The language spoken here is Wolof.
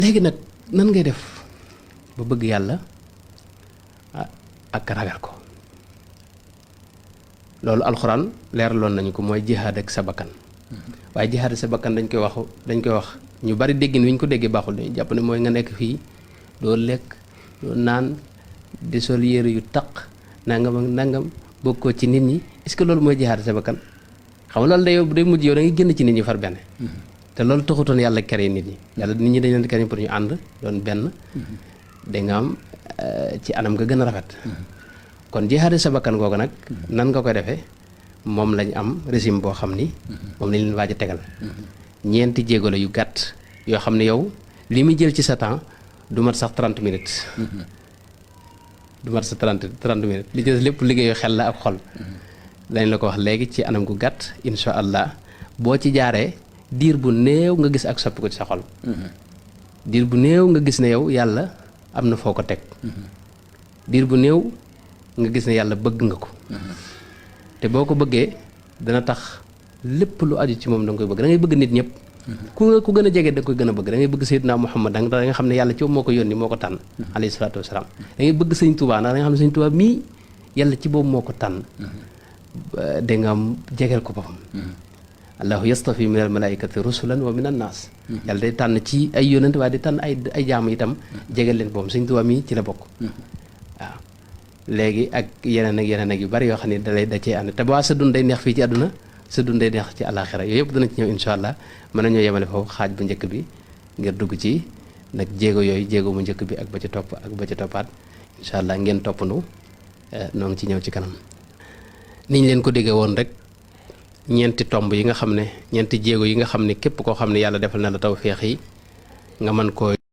léegi nag nan ngay def ba bëgg yàlla ak ragal ko loolu alxuraan leeraloon nañu ko mooy jihaad ak sa bakkan waaye jihaad ak sa bakkan dañ koy wax ñu bari déggin wi ñu ko déggee baaxul dañuy jàpp ne mooy nga nekk fii doo lekk doo naan di sol yére yu taq nangam ak nangam bokkoo ci nit ñi est-ce que loolu mooy jihaad ak sa bakkan xam nga loolu day mujj yow da ngay génn ci nit ñi far benn te loolu taxutoon yàlla créé nit ñi yàlla nit ñi dañ leen créé pour ñu ànd doon benn da nga am ci anam nga gën a rafet kon jihaad sa bakkan googu nag nan nga koy defee moom lañ am régime boo xam ni moom lañ leen waaj a tegal ñeenti jéego la yu gàtt yoo xam ne yow li muy jël ci sa temps du mat sax 30 minutes du mat sa 30 minutes li ci lépp liggéeyu xel la ak xol lañ la ko wax léegi ci anam gu gàtt insha allah boo ci jaaree diir bu néew nga gis ak soppi ko ci sa xol diir bu néew nga gis ne yow yàlla am na foo ko teg diir bu néew nga gis ne yàlla bëgg nga ko te boo ko bëggee dana tax lépp lu aju ci moom da nga koy bëgg da ngay bëgg nit ñëpp ku gën a jege da nga koy gën a bëgg da ngay bëgg Seydina Muhammad da nga xam ne yàlla ci moom moo ko yónni moo ko tànn alayhi salaatu wasalaam da ngay bëgg Sëñ Tuubaa ndax da nga xam ne Sëñ Tuubaa mii yàlla ci boobu moo ko tànn da nga am jegeel ko boppam allahu yastafi min al malaikati rusulan wa min an naas yàlla day tànn ci ay yónent waaye day tànn ay jaamu itam jegeel leen boppam Sëñ Tuubaa mii ci la bokk waaw léegi ak yeneen ak yu bari yoo xam ne da cee ànd te ba sa dund day neex fii ci àdduna sa dund day neex ci àllaaxira yooyu yëpp dana ci ñëw insha allah mën nañoo yemale foofu xaaj bu njëkk bi ngir dugg ci nag jéego yooyu jéego bu njëkk bi ak ba ca topp ak ba ca toppaat insha allah ngeen toppandu noo ngi ci ñëw ci kanam niñ leen ko déggee woon rek ñeenti tomb yi nga xam ne ñeenti jéego yi nga xam ne képp koo xam ne yàlla defal na la tawfeex yi nga mën koo